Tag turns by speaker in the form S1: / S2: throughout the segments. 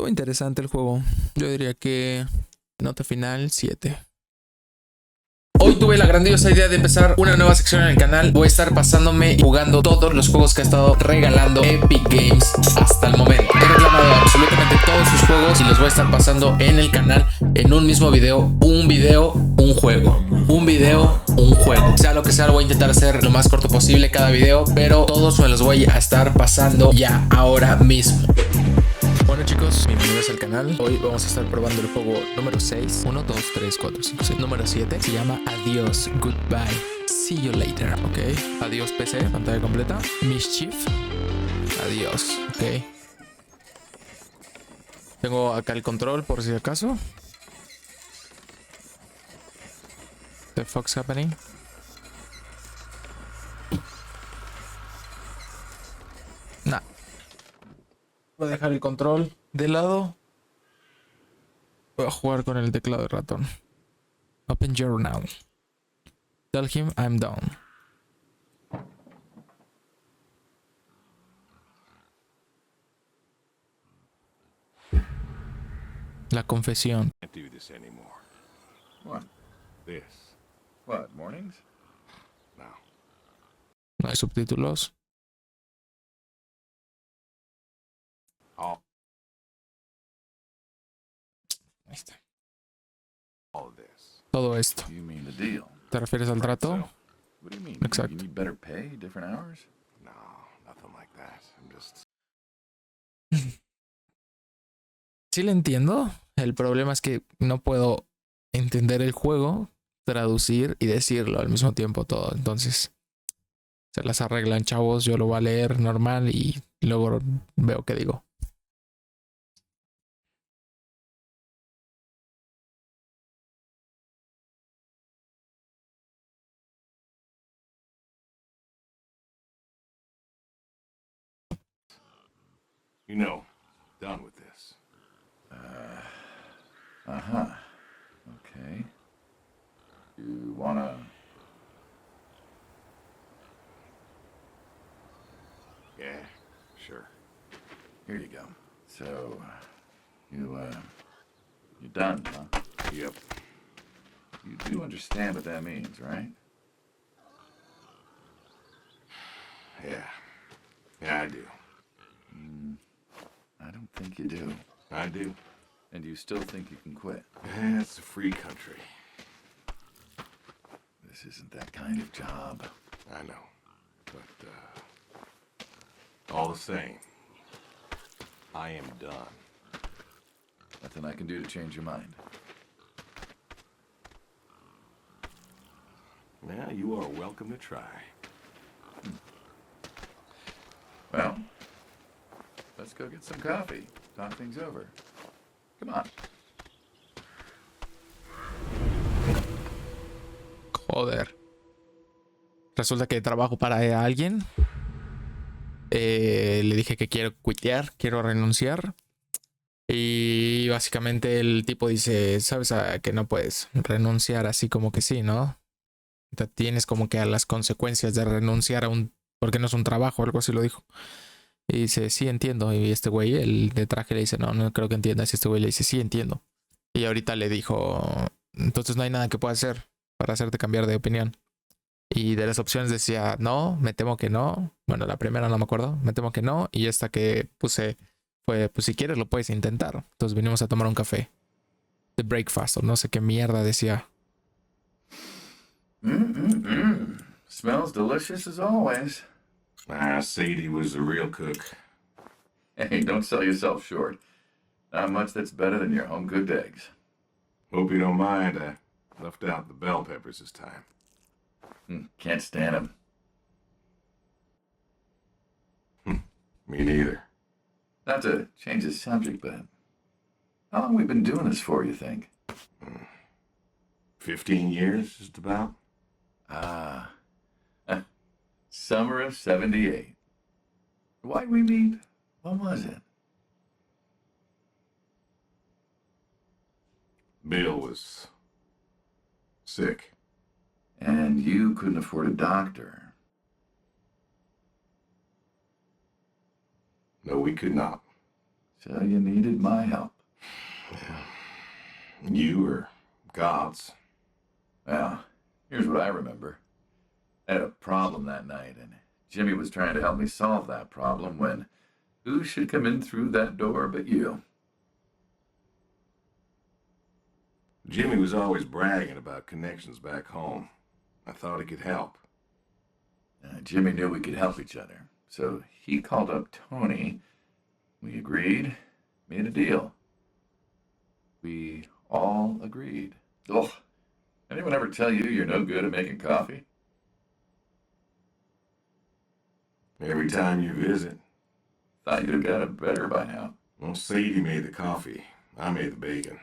S1: Estuvo interesante el juego. Yo diría que nota final 7. Hoy tuve la grandiosa idea de empezar una nueva sección en el canal. Voy a estar pasándome y jugando todos los juegos que ha estado regalando Epic Games hasta el momento. He reclamado absolutamente todos sus juegos y los voy a estar pasando en el canal en un mismo video. Un video, un juego. Un video, un juego. Sea lo que sea, lo voy a intentar hacer lo más corto posible cada video, pero todos me los voy a estar pasando ya ahora mismo. Bueno chicos, bienvenidos al canal. Hoy vamos a estar probando el juego número 6. 1, 2, 3, 4, 5, 6. Número 7 se llama Adiós, Goodbye, See You Later. Ok, adiós PC, pantalla completa. Mischief, adiós. Ok. Tengo acá el control por si acaso. The fuck's happening? Nah. Voy a dejar el control de lado. Voy a jugar con el teclado de ratón. Open journal. Tell him I'm done. La confesión.
S2: Can't do this anymore.
S3: What?
S2: This.
S3: What, mornings?
S2: No.
S1: No hay subtítulos. Ahí está.
S2: All of this.
S1: Todo esto.
S3: You mean the deal?
S1: ¿Te refieres al trato?
S2: So,
S3: What do you mean?
S1: Exacto.
S3: You need better pay, different hours?
S2: no, nothing like that. I'm just...
S1: Sí le entiendo. El problema es que no puedo entender el juego, traducir y decirlo al mismo tiempo todo. Entonces, se las arreglan, chavos. Yo lo voy a leer normal y luego veo qué digo.
S2: You know, done with this.
S3: Uh-huh. Okay. You wanna...
S2: Yeah, sure.
S3: Here you go. So, you're done, huh?
S2: Yep.
S3: You do understand what that means, right?
S2: Yeah. Yeah, I do.
S3: I don't think you do.
S2: I do.
S3: And you still think you can quit?
S2: Yeah, it's a free country.
S3: This isn't that kind of job.
S2: I know. But, all the same, I am done.
S3: Nothing I can do to change your mind.
S2: Well, you are welcome to try.
S3: Well, let's go get some coffee. Talk things over. Come on.
S1: Joder. Resulta que trabajo para alguien. Le dije que quiero quitear, quiero renunciar. Y básicamente el tipo dice, sabes que no puedes renunciar así como que sí, ¿no? Te tienes como que a las consecuencias de renunciar a un... porque no es un trabajo, algo así lo dijo. Y dice, sí, entiendo. Y este güey, el de traje, le dice, no, no creo que entiendas. Y este güey le dice, sí, entiendo. Y ahorita le dijo, entonces no hay nada que pueda hacer para hacerte cambiar de opinión. Y de las opciones decía, no, me temo que no. Bueno, la primera no me acuerdo, me temo que no. Y esta que puse fue, pues si quieres lo puedes intentar. Entonces vinimos a tomar un café. The breakfast, o no sé qué mierda decía.
S3: Smells delicious as always.
S2: Sadie was the real cook.
S3: Hey, don't sell yourself short. Not much that's better than your home-cooked eggs.
S2: Hope you don't mind, I left out the bell peppers this time.
S3: Can't stand them.
S2: Me neither.
S3: Not to change the subject, but how long we been doing this for, you think?
S2: 15 years, just about.
S3: Summer of 78. Why'd we meet? What was it?
S2: Bill was sick.
S3: And you couldn't afford a doctor.
S2: No, we could not.
S3: So you needed my help.
S2: You or God's?
S3: Well, here's what I remember. I had a problem that night, and Jimmy was trying to help me solve that problem when who should come in through that door but you?
S2: Jimmy was always bragging about connections back home. I thought he could help.
S3: Jimmy knew we could help each other, so he called up Tony. We agreed, made a deal. We all agreed. Ugh. Anyone ever tell you you're no good at making coffee?
S2: Every time you visit.
S3: Thought you'd have got it better by now.
S2: Well, Sadie made the coffee. I made the bacon.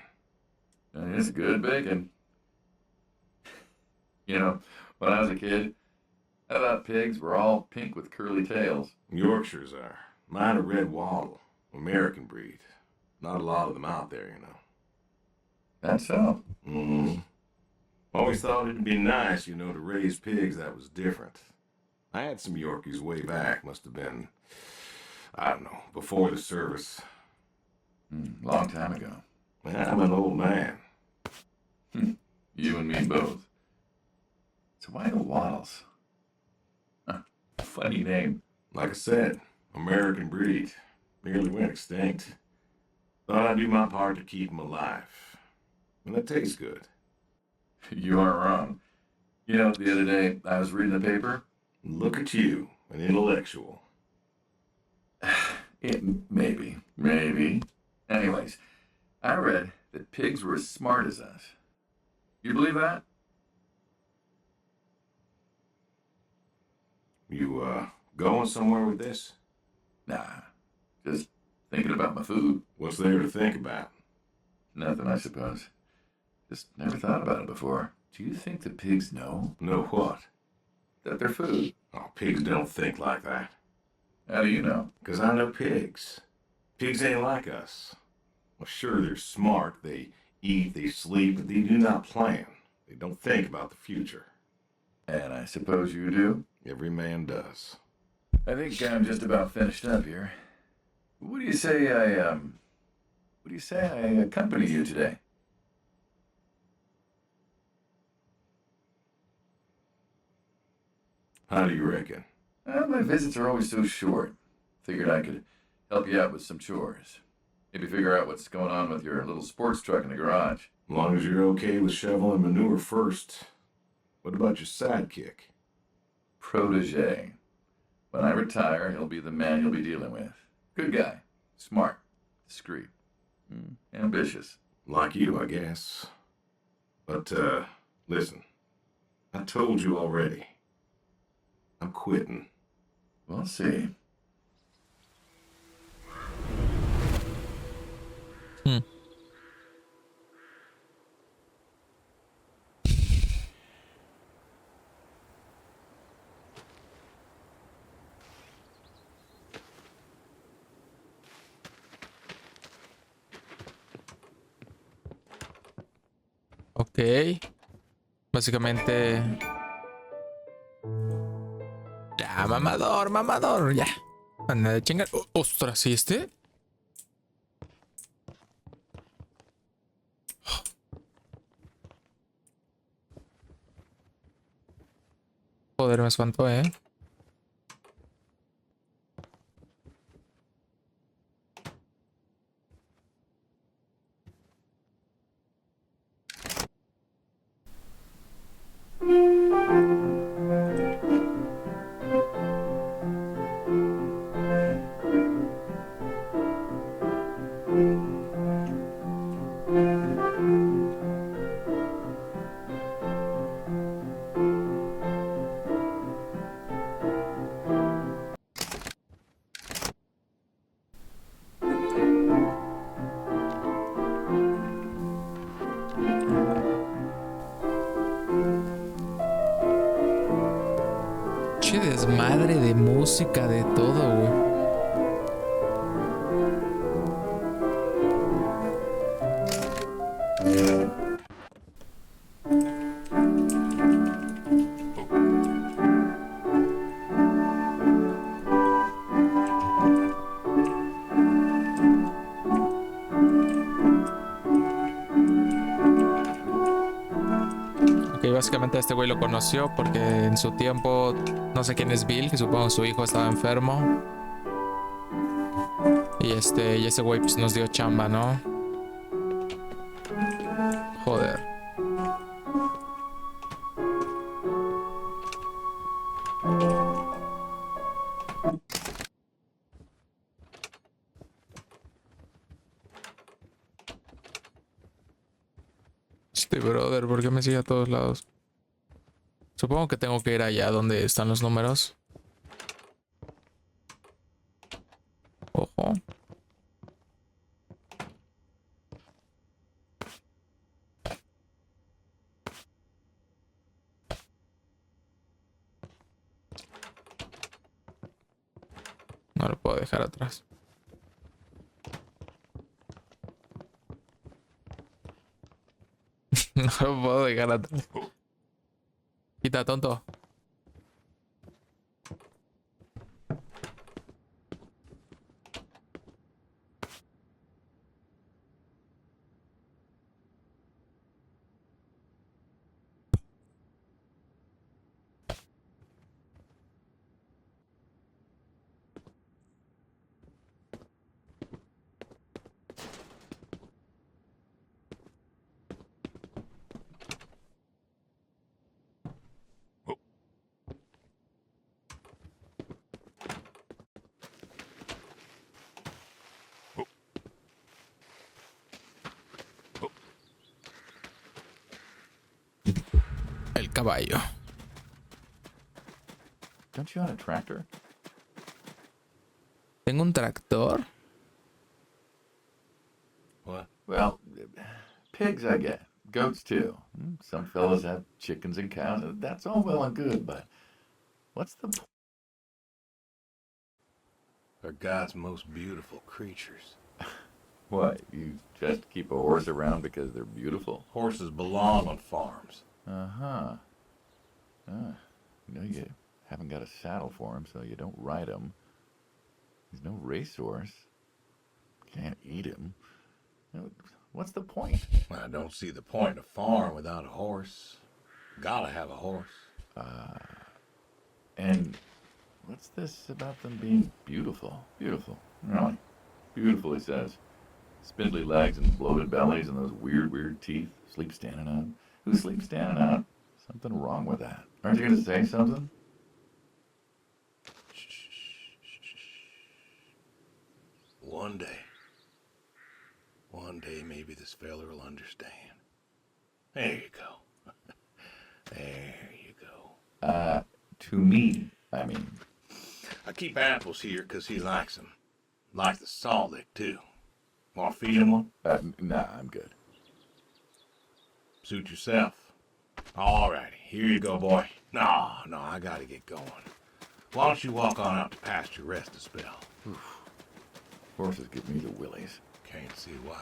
S3: It's good bacon. You know, when I was a kid, I thought pigs were all pink with curly tails.
S2: Yorkshires are. Mine are red wattle. American breed. Not a lot of them out there, you know.
S3: That's so.
S2: Mm-hmm. Always thought it'd be nice, you know, to raise pigs that was different. I had some Yorkies way back. Must have been, I don't know, before the service.
S3: Long time ago.
S2: I'm an old man.
S3: You and me both. So why the Waddles? Funny name.
S2: Like I said, American breed. Nearly went extinct. Thought I'd do my part to keep them alive. And it tastes good.
S3: You aren't wrong. You know, the other day I was reading the paper.
S2: Look at you, an intellectual.
S3: Maybe. Anyways, I read that pigs were as smart as us. You believe that?
S2: You, going somewhere with this?
S3: Nah, just thinking about my food.
S2: What's there to think about?
S3: Nothing, I suppose. Just never thought about it before. Do you think the pigs know?
S2: Know what?
S3: That they're food.
S2: Oh, pigs don't think like that.
S3: How do you know?
S2: 'Cause I know pigs. Pigs ain't like us. Well, sure, they're smart. They eat, they sleep, but they do not plan. They don't think about the future.
S3: And I suppose you do?
S2: Every man does.
S3: I think I'm just about finished up here. What do you say I accompany you today?
S2: How do you reckon?
S3: My visits are always so short. Figured I could help you out with some chores. Maybe figure out what's going on with your little sports truck in the garage.
S2: As long as you're okay with shoveling manure first. What about your sidekick?
S3: Protégé. When I retire, he'll be the man you'll be dealing with. Good guy. Smart. Discreet. Ambitious.
S2: Like you, I guess. But, listen. I told you already. I'm quitting.
S3: We'll see.
S1: Ok. Básicamente... Ya, mamador, ya. Anda de chingar. Ostras, ¿y este? Joder, me espantó, ¿eh? Che desmadre de música, de todo, güey. básicamente este güey lo conoció porque en su tiempo, no sé quién es Bill, que supongo su hijo estaba enfermo. Y ese güey pues nos dio chamba, ¿no? Joder. Brother, ¿por qué me sigue a todos lados? Supongo que tengo que ir allá donde están los números. Ojo. No lo puedo dejar atrás. No lo puedo dejar atrás. Quita, tonto. El caballo.
S3: Don't you own a tractor?
S1: ¿Tengo un tractor?
S2: What?
S3: Well, pigs I get. Goats too. Some fellas have chickens and cows. That's all well and good, but what's the point?
S2: They're God's most beautiful creatures.
S3: What, you just keep a horse around because they're beautiful?
S2: Horses belong on farms.
S3: Uh-huh. You haven't got a saddle for him, so you don't ride him. He's no racehorse. Can't eat him. What's the point?
S2: I don't see the point in a farm without a horse. Gotta have a horse.
S3: And what's this about them being beautiful? Beautiful. Really? Beautiful, he says. Spindly legs and bloated bellies and those weird teeth. Sleep standing up. Who sleeps standing up? Something wrong with that. Aren't you going to say something?
S2: One day maybe this fella will understand. There you go. There you go.
S3: To me, I mean.
S2: I keep apples here 'cause he likes them. Likes the salt lick too. Want to feed him one?
S3: Nah, I'm good.
S2: Suit yourself. Alrighty, here you go, boy. No, I gotta get going. Why don't you walk on out to pasture, rest a spell?
S3: Oof. Horses give me the willies.
S2: Can't see why.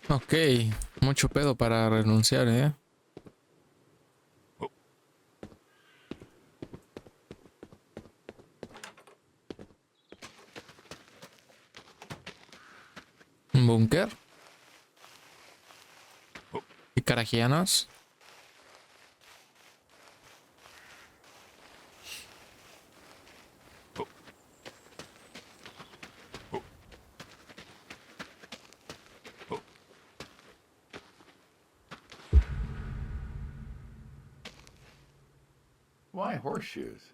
S1: Ok, mucho pedo para renunciar, ¿eh? Un búnker. Y carajianos.
S3: Why horseshoes?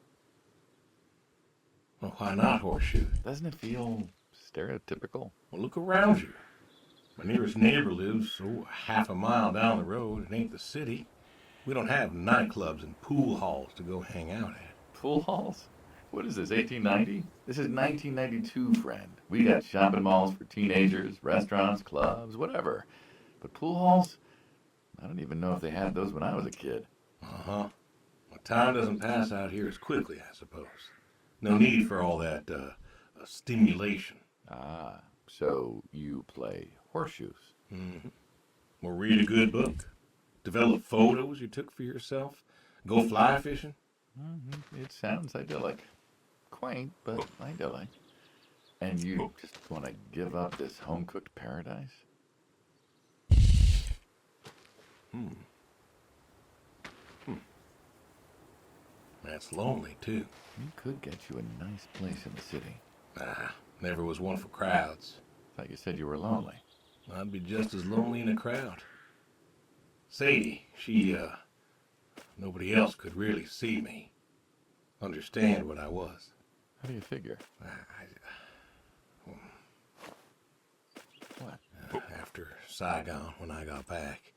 S2: Well, why not horseshoes?
S3: Doesn't it feel stereotypical?
S2: Well, look around you. My nearest neighbor lives, half a mile down the road. It ain't the city. We don't have nightclubs and pool halls to go hang out at.
S3: Pool halls? What is this, 1890? This is 1992, friend. We got shopping malls for teenagers, restaurants, clubs, whatever. But pool halls? I don't even know if they had those when I was a kid.
S2: Uh-huh. Well, time doesn't pass out here as quickly, I suppose. No need for all that, stimulation.
S3: Ah, so you play horseshoes.
S2: Mm-hmm. Or read a good book. Develop photos you took for yourself. Go fly fishing.
S3: It sounds idyllic. Quaint, but idyllic. And you just want to give up this home-cooked paradise?
S2: That's lonely, too.
S3: We could get you a nice place in the city.
S2: Never was one for crowds.
S3: Thought you said you were lonely.
S2: I'd be just as lonely in a crowd. Sadie, she, nobody else could really see me. Understand what I was.
S3: How do you figure? What?
S2: After Saigon, when I got back,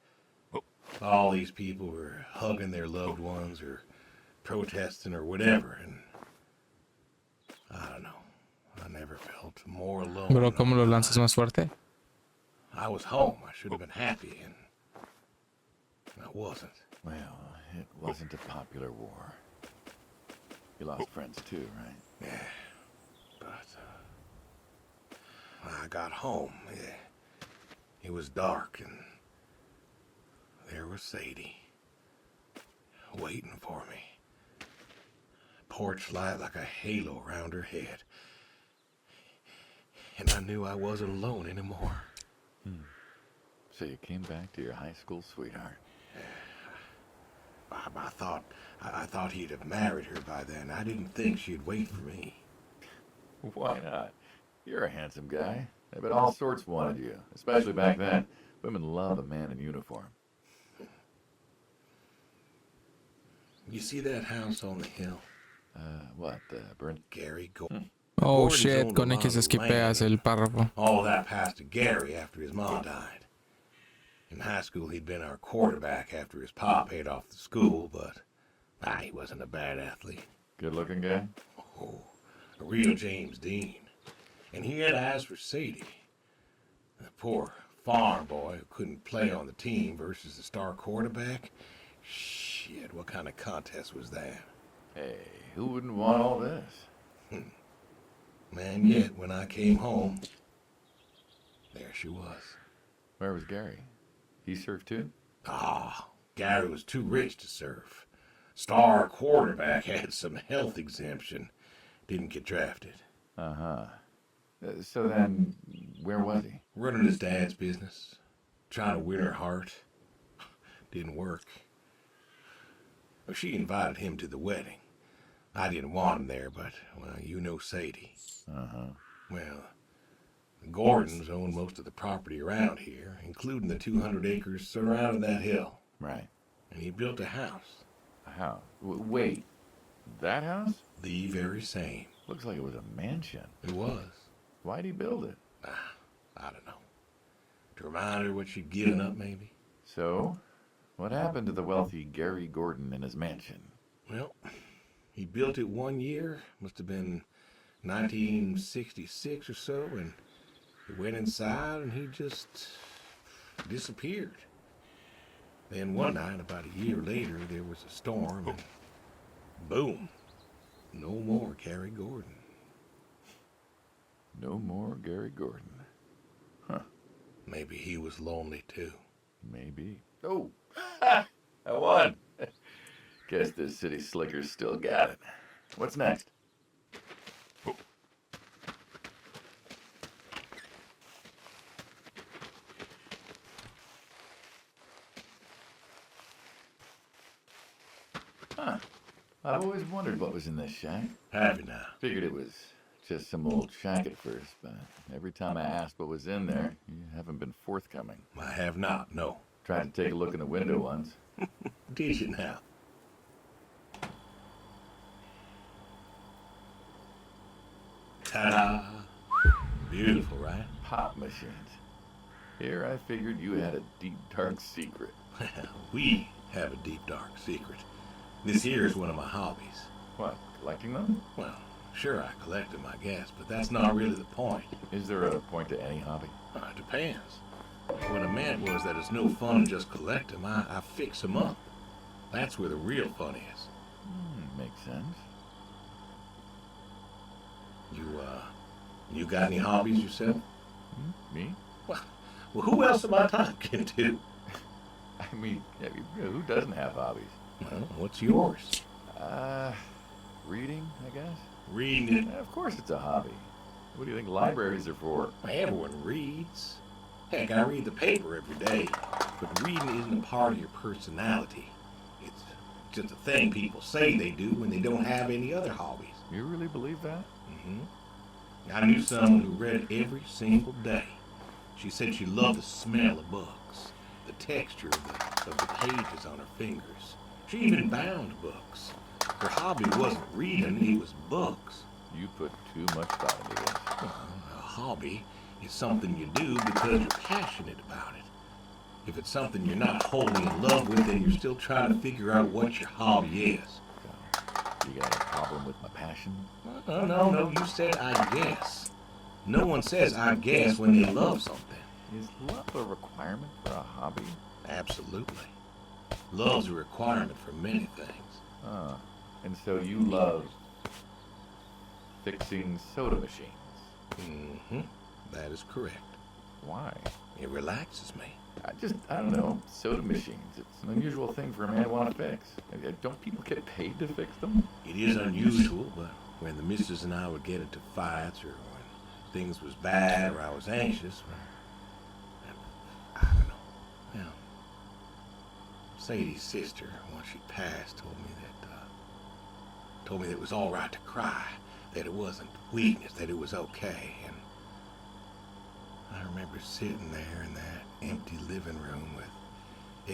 S2: all these people were hugging their loved ones or protesting or whatever, and I don't know. I never felt more alone.
S1: Bro, ¿cómo lo lanzas más fuerte?
S2: I was home. I should have been happy, and I wasn't.
S3: Well, it wasn't a popular war. You lost friends too, right?
S2: Yeah, but I got home. Yeah. It was dark, and there was Sadie waiting for me. Porch light like a halo around her head. And I knew I wasn't alone anymore.
S3: So you came back to your high school sweetheart.
S2: I thought he'd have married her by then. I didn't think she'd wait for me.
S3: Why not? You're a handsome guy. I bet all sorts wanted you, especially back then. Women love a man in uniform.
S2: You see that house on the hill?
S3: What, burnt?
S2: Gary Gordon.
S1: Oh
S2: Gordon's
S1: shit,
S2: owned
S1: con
S2: a
S1: X
S2: lot of
S1: esquipeas
S2: land.
S1: el párrafo.
S2: All that passed to Gary after his mom died. In high school, he'd been our quarterback after his pa paid off the school, but he wasn't a bad athlete.
S3: Good-looking guy?
S2: Oh, a real James Dean. And he had eyes for Sadie. The poor farm boy who couldn't play on the team versus the star quarterback. Shit, what kind of contest was that?
S3: Hey, who wouldn't want all this?
S2: And yet, when I came home, there she was.
S3: Where was Gary? He surfed too?
S2: Gary was too rich to surf. Star quarterback had some health exemption. Didn't get drafted.
S3: Uh-huh. So then, where was he?
S2: Running his dad's business. Trying to win her heart. Didn't work. Well, she invited him to the wedding. I didn't want him there, but, well, you know Sadie.
S3: Uh-huh.
S2: Well, the Gordons own most of the property around here, including the 200 acres surrounding that hill.
S3: Right.
S2: And he built a house.
S3: A house? Wait, that house?
S2: The very same.
S3: Looks like it was a mansion.
S2: It was.
S3: Why'd he build it?
S2: I don't know. To remind her what she'd given up, maybe?
S3: So, what happened to the wealthy Gary Gordon in his mansion?
S2: Well, he built it one year, must have been 1966 or so, and he went inside and he just disappeared. Then one night, about a year later, there was a storm and boom, no more Gary Gordon.
S3: No more Gary Gordon. Huh.
S2: Maybe he was lonely too.
S3: Maybe. Oh, I won. Guess this city slicker's still got it. What's next? Huh. I've always wondered what was in this shack.
S2: Have you now?
S3: Figured it was just some old shack at first, but every time I asked what was in there, you haven't been forthcoming.
S2: I have not, no.
S3: Tried to take a look in the window once.
S2: Did you now? Ta-da! Beautiful, right?
S3: Pop machines. Here I figured you had a deep, dark secret.
S2: Well, we have a deep, dark secret. This here is one of my hobbies.
S3: What, collecting them?
S2: Well, sure, I collect them, I guess, but that's not really the point.
S3: Is there a point to any hobby?
S2: It depends. What I meant was that it's no fun to just collect them. I fix them up. That's where the real fun is.
S3: Makes sense.
S2: You got any hobbies yourself?
S3: Me?
S2: Well, Well, who else am I talking to?
S3: I mean, who doesn't have hobbies?
S2: Well, what's yours?
S3: Reading, I guess.
S2: Reading.
S3: Of course it's a hobby. What do you think libraries are for?
S2: Everyone reads. Heck, I read the paper every day. But reading isn't a part of your personality. It's just a thing people say they do when they don't have any other hobbies.
S3: You really believe that?
S2: I knew someone who read every single day. She said she loved the smell of books, the texture of the pages on her fingers. She even bound books. Her hobby wasn't reading, it was books.
S3: You put too much thought into this.
S2: A hobby is something you do because you're passionate about it. If it's something you're not wholly in love with, then you're still trying to figure out what your hobby is.
S3: So, you got a problem with my passion?
S2: No, you said I guess. No one says I guess when they love something.
S3: Is love a requirement for a hobby?
S2: Absolutely. Love's a requirement for many things.
S3: And so you love fixing soda machines?
S2: That is correct.
S3: Why?
S2: It relaxes me.
S3: I don't know, soda machines. It's an unusual thing for a man to want to fix. Don't people get paid to fix them?
S2: It is unusual, but when the missus and I would get into fights or when things was bad or I was anxious, I don't know. Well, Sadie's sister, once she passed, told me that it was all right to cry, that it wasn't weakness, that it was okay. And I remember sitting there in that empty living room with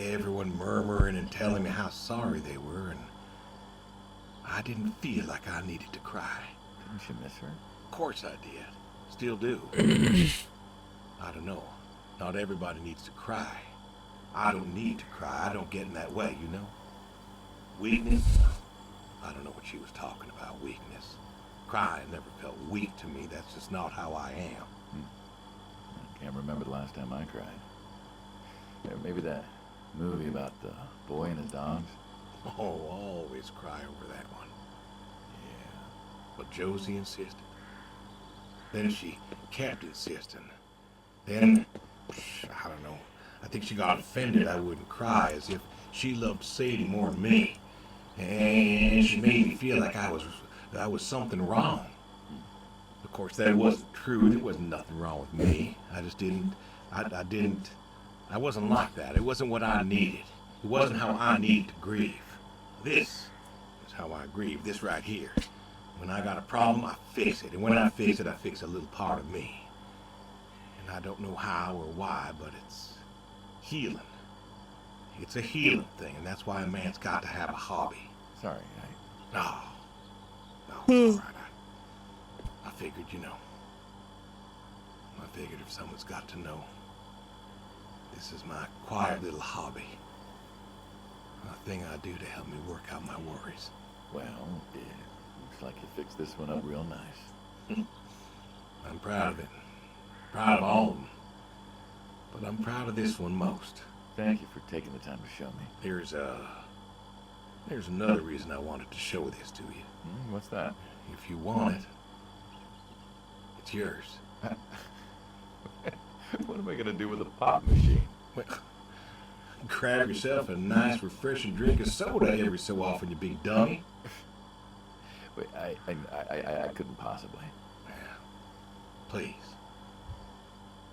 S2: everyone murmuring and telling me how sorry they were, and I didn't feel like I needed to cry.
S3: Didn't you miss her?
S2: Of course I did. Still do. I don't know. Not everybody needs to cry. I don't need to cry. I don't get in that way, you know? Weakness? I don't know what she was talking about, weakness. Crying never felt weak to me. That's just not how I am.
S3: I can't remember the last time I cried. Maybe that movie about the boy and his dogs.
S2: Oh, always cry over that one. Yeah, but Josie insisted. Then she kept insisting. Then, I don't know, I think she got offended I wouldn't cry, as if she loved Sadie more than me. And she made me feel like I was something wrong. Of course, that wasn't true. There wasn't nothing wrong with me. I just didn't, I wasn't like that. It wasn't what I needed. It wasn't how I needed to grieve. This is how I grieve, this right here. When I got a problem, I fix it. And when I fix it, I fix a little part of me. And I don't know how or why, but it's healing. It's a healing thing, and that's why a man's got to have a hobby.
S3: Sorry,
S2: No, it's all right. I figured, you know. I figured if someone's got to know, this is my quiet little hobby. A thing I do to help me work out my worries.
S3: Well, it looks like you fixed this one up real nice.
S2: I'm proud of it. Proud of all of them. But I'm proud of this one most.
S3: Thank you for taking the time to show me.
S2: There's another reason I wanted to show this to you.
S3: What's that?
S2: If you want it, it's yours.
S3: What am I gonna do with a pop machine?
S2: Well, grab yourself a nice, refreshing drink of soda every so often, you big dummy.
S3: Wait, I couldn't possibly.
S2: Yeah. Please.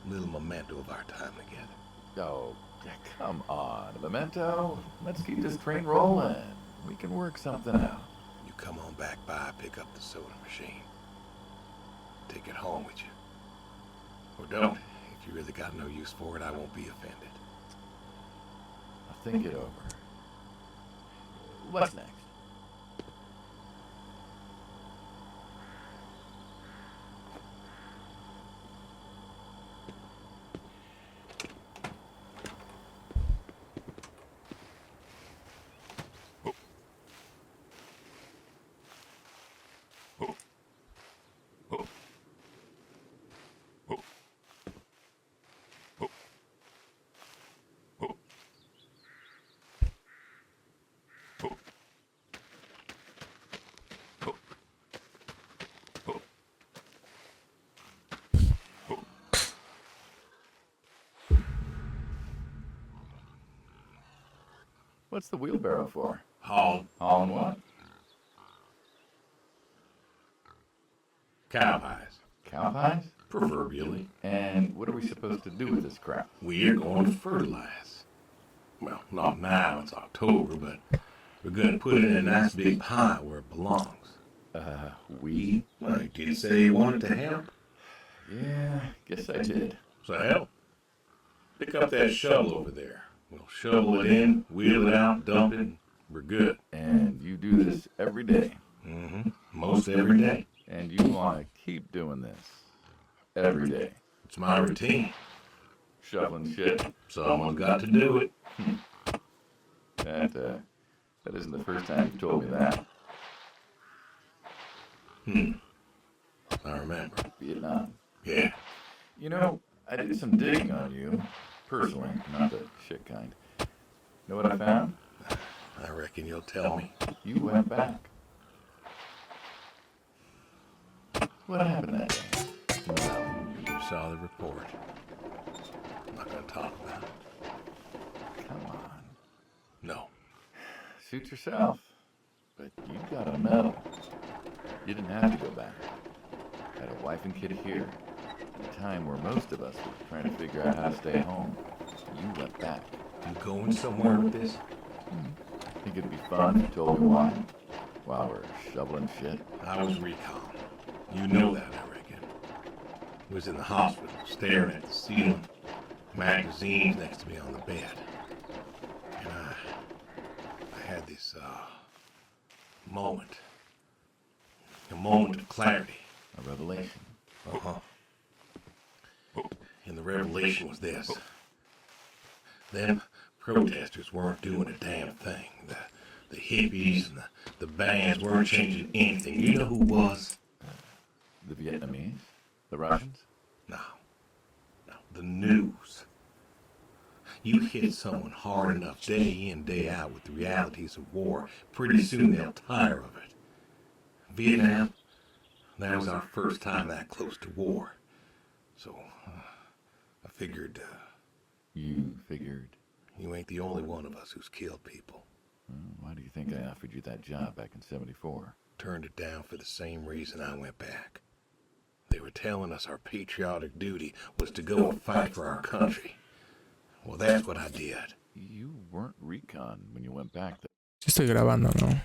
S2: A little memento of our time together.
S3: Oh, yeah, come on, a memento. Let's keep this train rolling. We can work something out.
S2: You come on back by, pick up the soda machine. Take it home with you. Or don't. If you really got no use for it, I won't be offended.
S3: I'll think it over. What's next? What's the wheelbarrow for?
S2: Haul
S3: Hauling what?
S2: cow pies,
S3: Cow pies?
S2: proverbially.
S3: And what are we supposed to do with this crap?
S2: We're going to fertilize. Well, not now, it's October, but we're going to put it in a nice big pile where it belongs.
S3: We?
S2: Well, you did say you wanted to help.
S3: Yeah, guess I did.
S2: So help. Pick up that shovel over there. We'll shovel it in, wheel it out, dump it, and we're good.
S3: And you do this every day.
S2: Mm-hmm. Most every day.
S3: And you want to keep doing this every day.
S2: It's my routine.
S3: Shoveling shit.
S2: Someone's got to do it.
S3: That isn't the first time you've told me that.
S2: I remember.
S3: Vietnam.
S2: Yeah.
S3: You know, I did some digging on you, personally, not the shit kind. Know what I found?
S2: I reckon you'll tell me.
S3: You went back. What happened that day?
S2: Well, you saw the report. I'm not going to talk about it.
S3: Come on.
S2: No.
S3: Suit yourself. But you got a medal. You didn't have to go back. Had a wife and kid here. At a time where most of us were trying to figure out how to stay home. You went back.
S2: You going somewhere with this?
S3: Think it'd be fun if you told me why? While we're shoveling shit?
S2: I was recon. You know that, I reckon. Was in the hospital, staring at the ceiling. Magazines next to me on the bed. And I had this, moment. A moment of clarity.
S3: A revelation.
S2: Uh-huh. And the revelation was this. Them protesters weren't doing a damn thing. The hippies and the bands weren't changing anything. You know who was?
S3: The Vietnamese? The Russians?
S2: No. The news. You hit someone hard enough day in, day out with the realities of war, pretty soon they'll tire of it. Vietnam, that was our first time that close to war. So, I figured,
S3: You figured?
S2: you ain't the only one of us who's killed people.
S3: Why do you think I offered you that job back in '74?
S2: Turned it down for the same reason I went back. They were telling us our patriotic duty was to go and fight for our country. Well, that's what I did.
S3: You weren't recon when you went back.
S1: Sí estoy grabando, ¿no?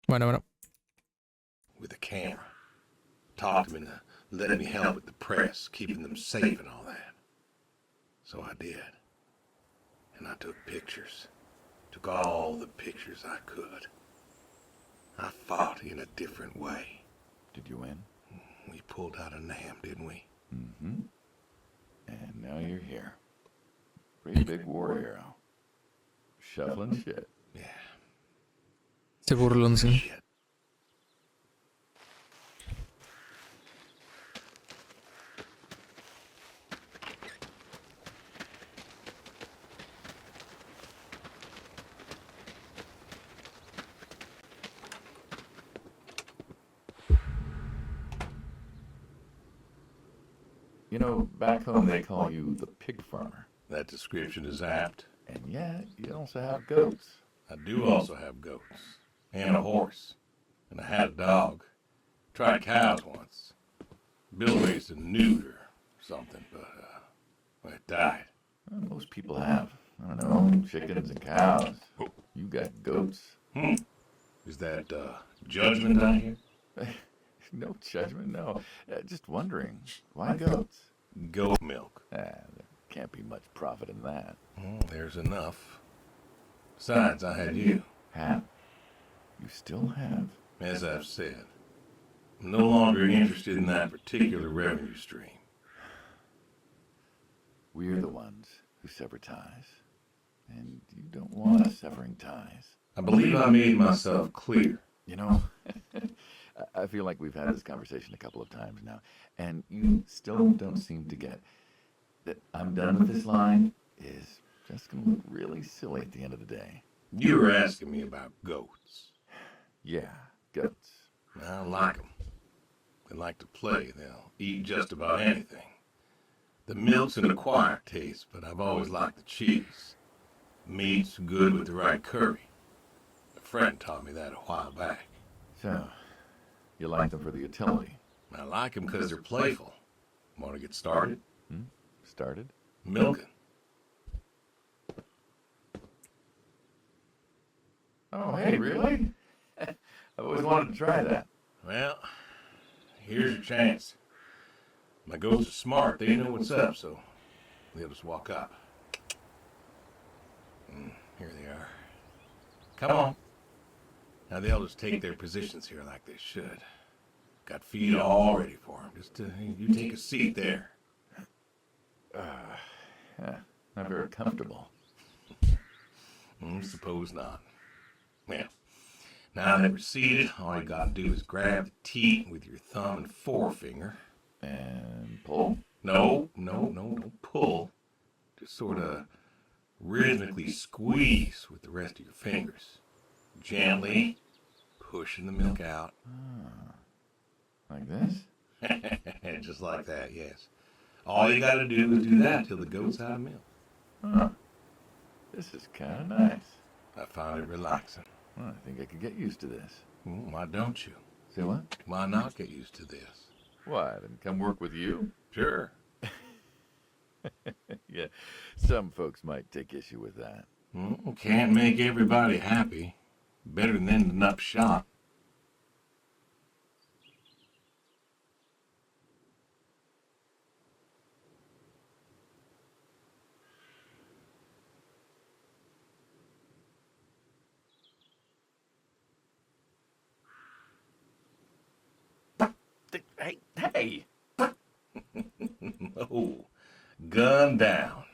S1: Bueno.
S2: With a camera. Talked them into letting me help with the press, keeping them safe and all that. So I did. And I took pictures. Took all the pictures I could. I fought in a different way.
S3: Did you win?
S2: We pulled out of Nam, didn't we?
S3: Mm-hmm. And now you're here. Pretty big war hero. Shoveling shit.
S2: Yeah.
S1: Se burlón,
S2: Shit.
S3: You know, back home they call you the pig farmer.
S2: That description is apt.
S3: And yet, you also have goats.
S2: I do also have goats. And a horse. And I had a dog. Tried cows once. Bill raised a newt or something, but, well, it died.
S3: Well, most people have. I don't know, chickens and cows. You got goats.
S2: Is that, judgment I hear?
S3: No judgment, no. Just wondering, why goats?
S2: Goat milk.
S3: There can't be much profit in that.
S2: Well, there's enough. Besides, I had you.
S3: Have? You still have?
S2: As I've said, I'm no longer interested in that particular revenue stream.
S3: We're the ones who sever ties. And you don't want us severing ties.
S2: I believe I made myself clear.
S3: You know, I feel like we've had this conversation a couple of times now, and you still don't seem to get that I'm done with this line is just going to look really silly at the end of the day.
S2: You were asking me about goats.
S3: Yeah, goats.
S2: I like them. They like to play. They'll eat just about anything. The milk's an acquired taste, but I've always liked the cheese. Meat's good with the right curry. A friend taught me that a while back.
S3: So, you like them for the utility?
S2: I like them because they're playful. Want to get started?
S3: Started?
S2: Milking.
S3: Oh, hey, really? I've always wanted to try that.
S2: Well, here's your chance. My goats are smart. They know what's up, so they'll just walk up. Here they are. Come on. Now they'll just take their positions here like they should. Got feed all ready for them. Just you take a seat there.
S3: Not very comfortable.
S2: Suppose not. Well, now that we're seated, all you gotta do is grab the teat with your thumb and forefinger.
S3: And pull?
S2: No, don't pull. Just sort of rhythmically squeeze with the rest of your fingers. Gently pushing the milk out.
S3: Like this?
S2: Just like that, yes. All you gotta do is do that till the goat's out of milk.
S3: Huh. This is kind of nice.
S2: I found it relaxing.
S3: Well, I think I could get used to this.
S2: Why don't you?
S3: Say what?
S2: Why not get used to this?
S3: What, and come work with you?
S2: Sure.
S3: Yeah, some folks might take issue with that.
S2: Can't make everybody happy. Better than ending up shot.
S3: Hey!
S2: Oh, gun down.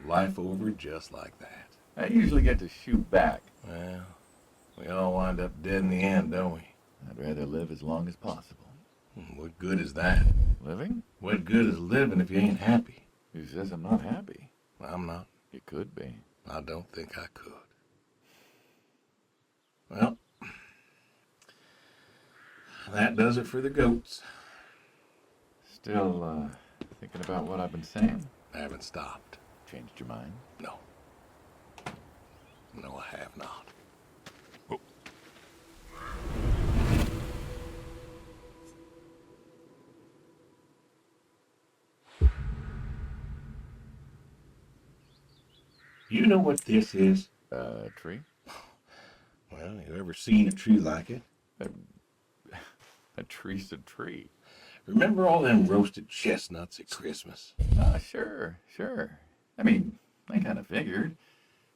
S2: Life over just like that.
S3: I usually get to shoot back.
S2: Well, we all wind up dead in the end, don't we?
S3: I'd rather live as long as possible.
S2: What good is that?
S3: Living?
S2: What good is living if you ain't happy?
S3: Who says I'm not happy?
S2: I'm not.
S3: You could be.
S2: I don't think I could. Well, that does it for the goats.
S3: Still, thinking about what I've been saying?
S2: I haven't stopped.
S3: Changed your mind?
S2: No. No, I have not. You know what this is?
S3: Tree?
S2: Well, you ever seen a tree like it?
S3: A tree's a tree.
S2: Remember all them roasted chestnuts at Christmas?
S3: Sure. I mean, I kind of figured.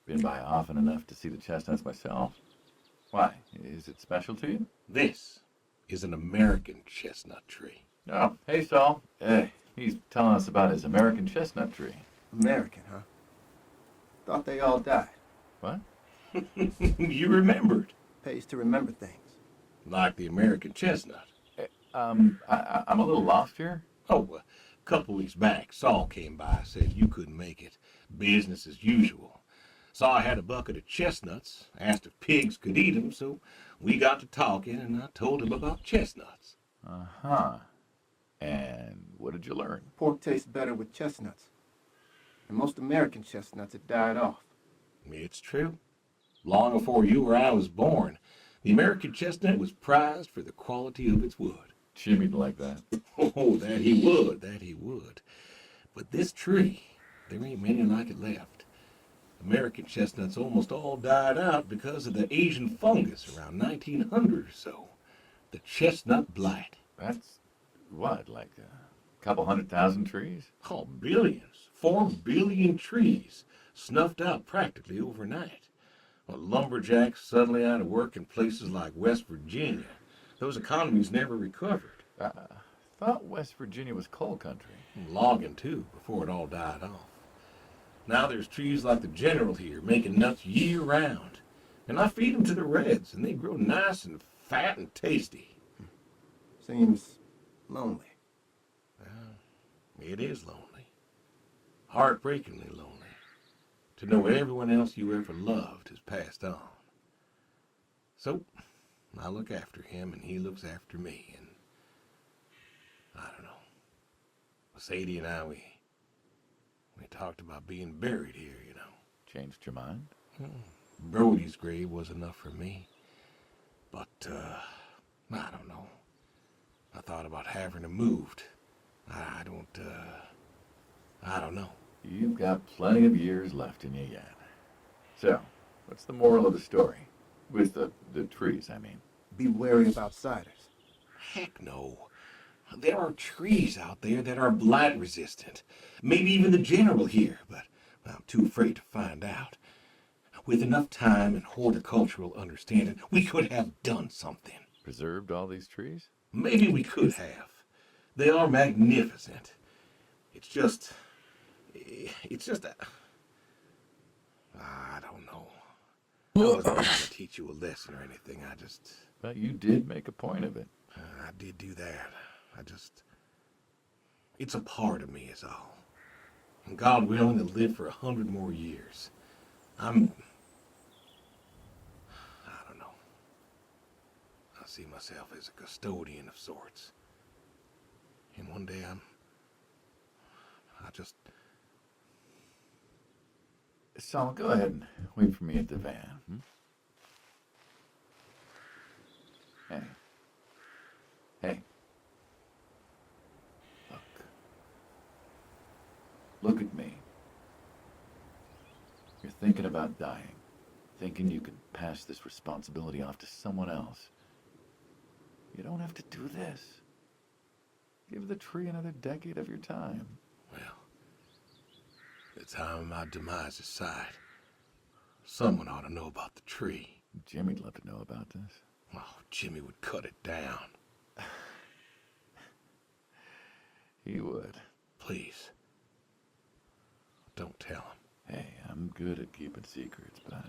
S3: Been by often enough to see the chestnuts myself. Why? Is it special to you?
S2: This is an American chestnut tree.
S3: Oh, hey, Saul. He's telling us about his American chestnut tree.
S4: American, huh? Thought they all died.
S3: What?
S2: You remembered.
S4: Pays to remember things.
S2: Like the American chestnut.
S3: I'm a little lost here.
S2: Oh, a couple weeks back, Saul came by, said you couldn't make it. Business as usual. Saw I had a bucket of chestnuts, asked if pigs could eat them, so we got to talking, and I told him about chestnuts.
S3: Uh-huh. And what did you learn?
S4: Pork tastes better with chestnuts. And most American chestnuts had died off.
S2: It's true. Long before you or I was born, the American chestnut was prized for the quality of its wood.
S3: Jimmy'd like that.
S2: Oh, that he would. But this tree, there ain't many like it left. American chestnuts almost all died out because of the Asian fungus around 1900 or so. The chestnut blight.
S3: That's, what, like a couple 100,000 trees?
S2: Oh, billions. 4 billion trees snuffed out practically overnight. Well, lumberjacks suddenly out of work in places like West Virginia. Those economies never recovered.
S3: I thought West Virginia was coal country.
S2: Logging, too, before it all died off. Now there's trees like the General here making nuts year-round. And I feed them to the reds, and they grow nice and fat and tasty.
S4: Seems lonely.
S2: It is lonely. Heartbreakingly lonely. To know everyone else you ever loved has passed on. So, I look after him, and he looks after me, and I don't know. Sadie and I, we talked about being buried here, you know.
S3: changed your mind?
S2: Brody's grave was enough for me. But, I don't know. I thought about having him moved. I don't know.
S3: You've got plenty of years left in you yet. So, what's the moral of the story? With the trees, I mean.
S4: Be wary of outsiders.
S2: Heck no. There are trees out there that are blight resistant. Maybe even the general here, but I'm too afraid to find out. With enough time and horticultural understanding, we could have done something.
S3: Preserved all these trees?
S2: Maybe we could have. They are magnificent. It's just that... I don't know. I wasn't trying to teach you a lesson or anything.
S3: But you did make a point of it.
S2: I did do that. It's a part of me is all. And God willing to live for 100 more years. I don't know. I see myself as a custodian of sorts. And one day
S3: Saul, go ahead and wait for me at the van. Hey. Look at me. You're thinking about dying. Thinking you can pass this responsibility off to someone else. You don't have to do this. Give the tree another decade of your time.
S2: well, the time of my demise aside, someone ought to know about the tree.
S3: Jimmy'd love to know about this.
S2: Oh, Jimmy would cut it down.
S3: He would.
S2: Please. Don't tell him.
S3: Hey, I'm good at keeping secrets, but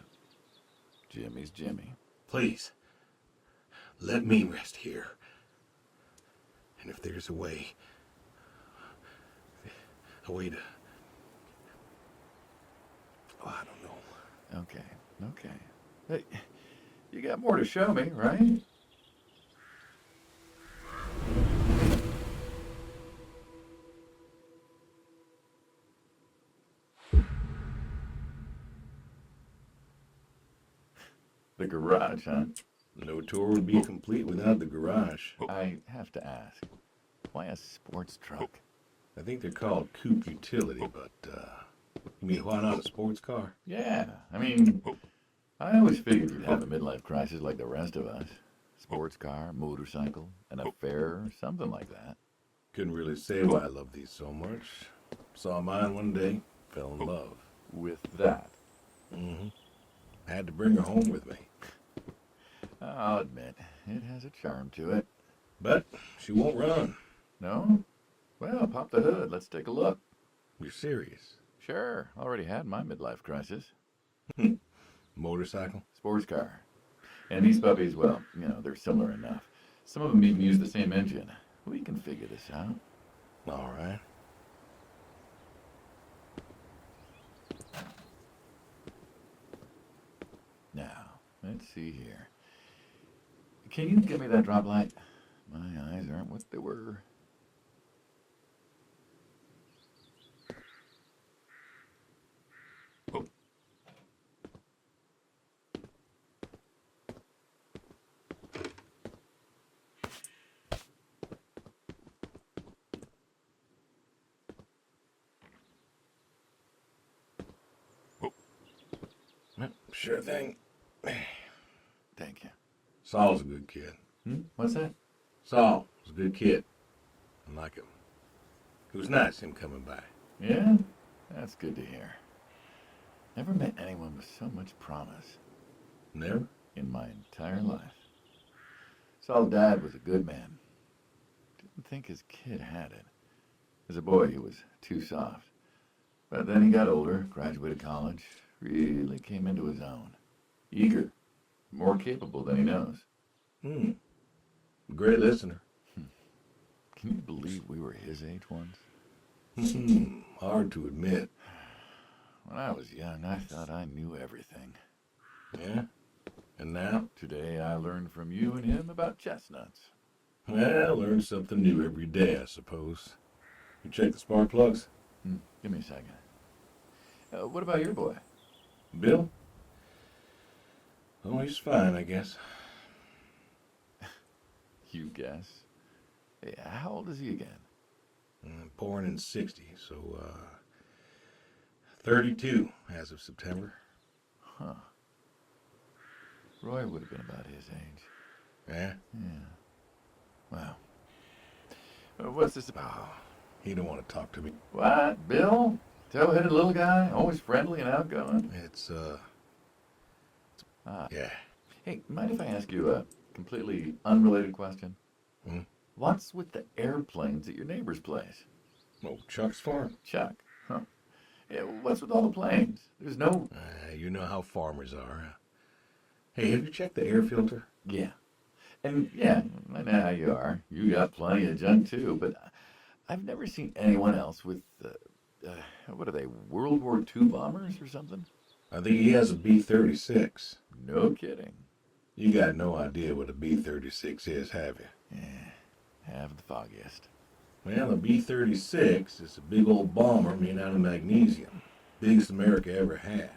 S3: Jimmy's Jimmy.
S2: Please. Let me rest here. And if there's a way to... Oh, I don't know.
S3: Okay. Hey, you got more to show me, right? The garage, huh?
S2: No tour would be complete without the garage.
S3: I have to ask, why a sports truck?
S2: I think they're called coupe utility, but, you mean why not a sports car?
S3: Yeah, I mean, I always figured you'd have a midlife crisis like the rest of us. Sports car, motorcycle, an affair, or something like that.
S2: Couldn't really say why I love these so much. Saw mine one day, fell in love.
S3: With that,
S2: I had to bring her home with me.
S3: I'll admit, it has a charm to it.
S2: But she won't run.
S3: No? Well, pop the hood. Let's take a look.
S2: You're serious?
S3: Sure, already had my midlife crisis.
S2: Motorcycle?
S3: Sports car. And these puppies, well, they're similar enough. Some of them even use the same engine. We can figure this out.
S2: All right.
S3: Now, let's see here. Can you give me that drop light? My eyes aren't what they were.
S2: Sure thing.
S3: Thank you.
S2: Saul's a good kid.
S3: What's that?
S2: Saul was a good kid. I like him. It was nice him coming by.
S3: Yeah? That's good to hear. Never met anyone with so much promise.
S2: Never?
S3: In my entire life. Saul's dad was a good man. Didn't think his kid had it. As a boy, he was too soft. But then he got older, graduated college, really came into his own. Eager, more capable than he knows.
S2: Great listener.
S3: Can you believe we were his age once?
S2: Hard to admit.
S3: When I was young, I thought I knew everything.
S2: Yeah? And now?
S3: Today, I learned from you and him about chestnuts.
S2: Well, learn something new every day, I suppose. You check the spark plugs?
S3: Give me a second. What about your boy?
S2: Bill? Oh, he's fine, I guess.
S3: You guess. Hey, how old is he again?
S2: Born in 60, so, 32 as of September.
S3: Huh. Roy would have been about his age.
S2: Yeah?
S3: Yeah. Wow. What's this about?
S2: Oh, he don't want to talk to me.
S3: What, Bill? Tow-headed little guy, always friendly and outgoing.
S2: It's,
S3: Ah.
S2: yeah.
S3: Hey, mind if I ask you a completely unrelated question?
S2: Hmm?
S3: What's with the airplanes at your neighbor's place?
S2: Oh, Chuck's farm.
S3: Chuck? Huh. Yeah, what's with all the planes? There's no...
S2: You know how farmers are. Hey, have you checked the air filter?
S3: Yeah. And yeah, I know how you are. You got plenty of junk too, but I've never seen anyone else with, what are they, World War II bombers or something?
S2: I think he has a B-36.
S3: No kidding.
S2: You got no idea what a B-36 is, have you?
S3: Yeah, have the foggiest.
S2: Well, a B-36 is a big old bomber made out of magnesium. Biggest America ever had.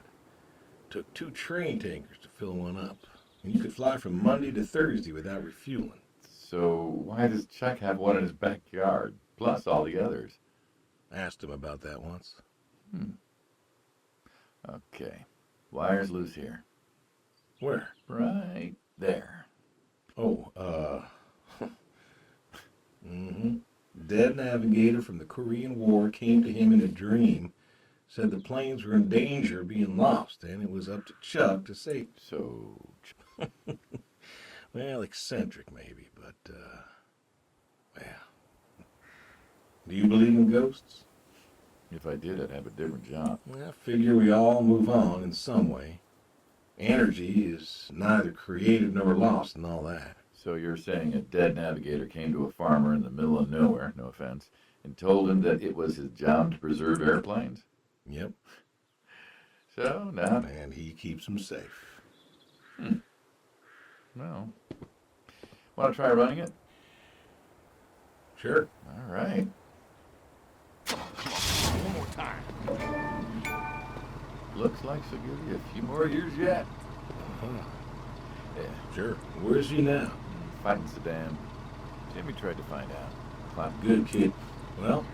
S2: Took 2 train tankers to fill one up. And you could fly from Monday to Thursday without refueling.
S3: So why does Chuck have one in his backyard, plus all the others?
S2: Asked him about that once.
S3: Okay. Wires loose here.
S2: Where?
S3: Right there.
S2: Oh, Dead navigator from the Korean War came to him in a dream, said the planes were in danger of being lost, and it was up to Chuck to save.
S3: So,
S2: Well, eccentric maybe, but, well. Do you believe in ghosts?
S3: if I did, I'd have a different job.
S2: Well, I figure we all move on in some way. Energy is neither created nor lost and all that.
S3: So you're saying a dead navigator came to a farmer in the middle of nowhere, no offense, and told him that it was his job to preserve airplanes?
S2: Yep.
S3: So, now...
S2: And he keeps them safe.
S3: Well, want to try running it?
S2: Sure.
S3: All right.
S2: One more time.
S3: Looks like she'll give you a few more years yet. Yeah,
S2: Sure. Where's he now?
S3: fighting Saddam. Jimmy tried to find out. Clapped
S2: Good kid. Well,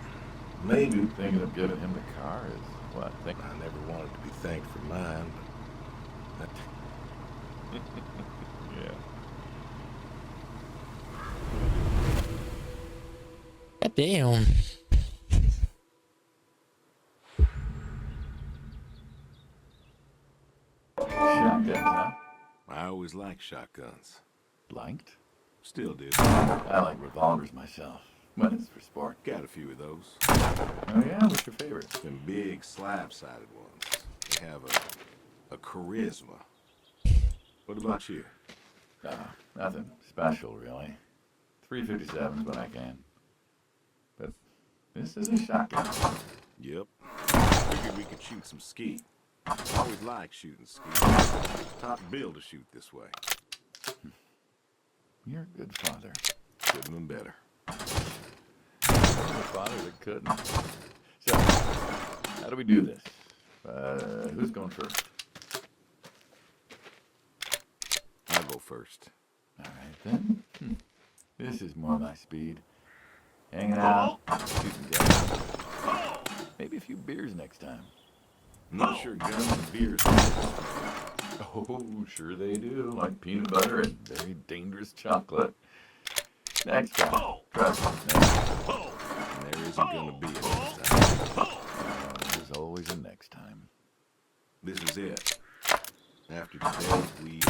S2: maybe.
S3: Thinking of giving him the car is what? Think
S2: I never wanted to be thanked for mine, but
S3: yeah.
S1: God damn.
S3: Shotguns, huh?
S2: I always liked shotguns.
S3: Liked?
S2: Still do.
S3: I like revolvers myself. But it's for sport.
S2: Got a few of those.
S3: Oh yeah? What's your favorite?
S2: Them big slab-sided ones. They have a charisma. What about you?
S3: Nothing special, really. 357s when I can. But this is a shotgun.
S2: Yep. Figured we could shoot some ski. Always liked shooting ski. Top bill to shoot this way.
S3: You're a good father.
S2: Couldn't have been better.
S3: A father that couldn't. So, how do we do this? Who's going first?
S2: I'll go first.
S3: All right, then. This is more my speed. Hanging out, shooting guns. Maybe a few beers next time.
S2: Not sure guns and beers.
S3: Oh, sure they do. Like peanut butter and very dangerous chocolate. Next time. Trust me. Next time.
S2: There isn't gonna be a next time.
S3: There's always a next time.
S2: This is it. After today, we...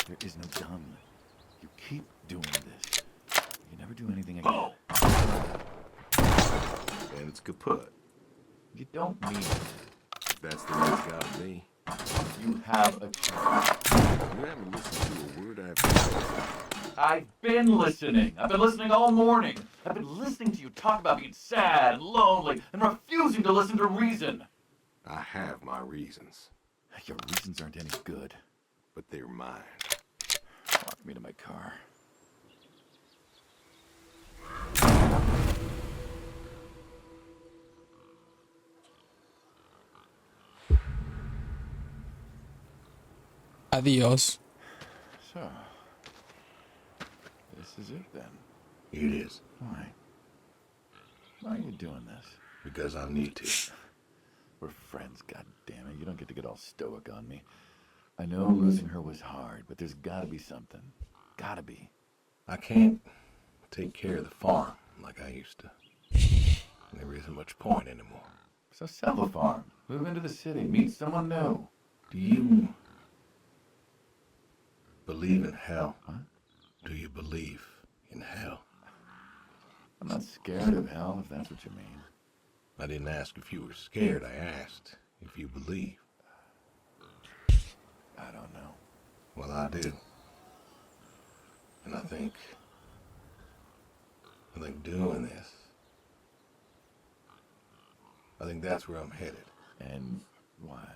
S3: There is no done. You keep doing this. You never do anything again.
S2: And it's kaput.
S3: You don't mean it.
S2: That's the way it's gotta be.
S3: You have a chance.
S2: You haven't listened to a word I've said.
S3: I've been listening. I've been listening all morning. I've been listening to you talk about being sad and lonely and refusing to listen to reason.
S2: I have my reasons,
S3: Your reasons aren't any good.
S2: but they're mine.
S3: Walk me to my car.
S1: Adiós.
S3: So, this is it then.
S2: It is.
S3: Why? Why are you doing this?
S2: Because I need to.
S3: We're friends, goddammit. You don't get to get all stoic on me. I know losing her was hard, but there's gotta be something. Gotta be.
S2: I can't take care of the farm like I used to. There isn't much point anymore.
S3: So sell the farm. Move into the city. Meet someone new.
S2: Do you believe in hell?
S3: What?
S2: Do you believe in hell?
S3: I'm not scared of hell, if that's what you mean.
S2: I didn't ask if you were scared. I asked if you believe.
S3: I don't know.
S2: Well, I do. And I think doing this, I think that's where I'm headed.
S3: And why?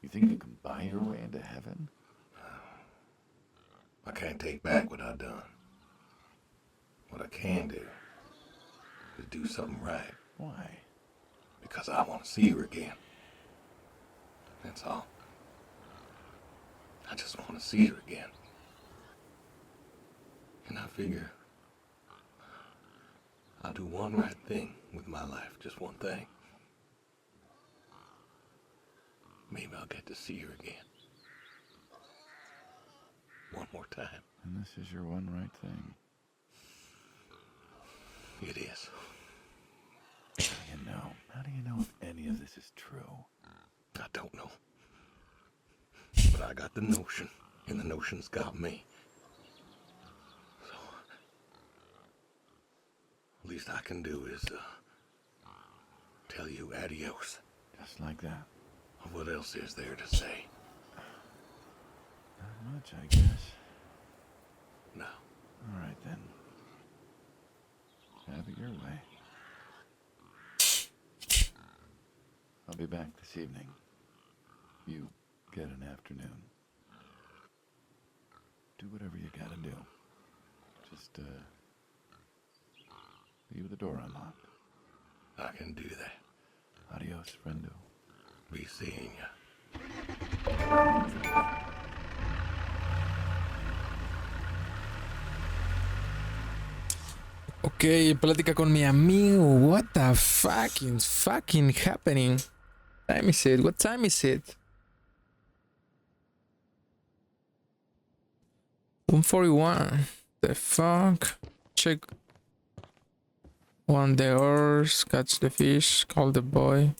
S3: You think you can buy your way into heaven?
S2: I can't take back what I've done. What I can do is do something right.
S3: Why?
S2: Because I want to see her again. That's all. I just want to see her again. And I figure I'll do one right thing with my life, just one thing. Maybe I'll get to see her again. One more time.
S3: And this is your one right thing.
S2: It is.
S3: How do you know? How do you know if any of this is true?
S2: I don't know. But I got the notion, and the notion's got me. So, least I can do is tell you adios.
S3: Just like that.
S2: What else is there to say?
S3: Not much, I guess.
S2: No.
S3: All right, then. Have it your way. I'll be back this evening. You get an afternoon. Do whatever you gotta do. Just, leave the door unlocked.
S2: I can do that.
S3: Adios, friendo.
S2: Be seeing ya.
S1: Ok, plática con mi amigo. What the fucking happening? Time is it? What time is it? 1:41. The fuck? Check. On the oars, catch the fish, call the boy.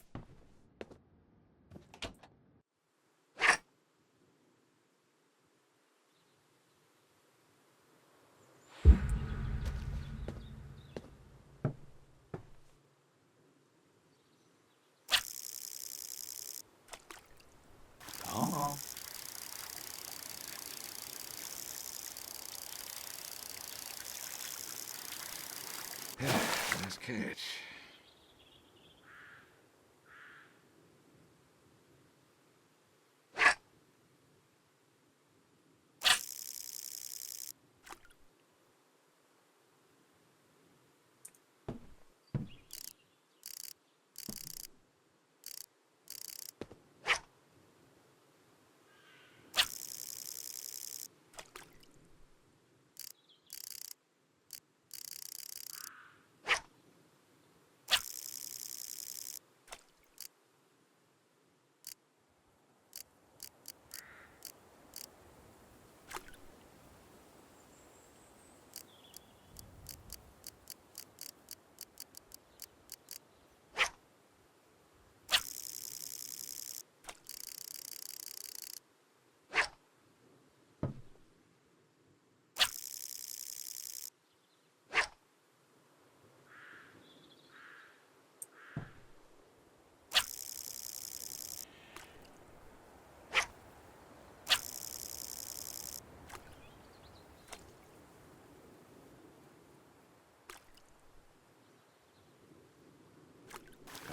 S3: Oh.
S2: Nice catch.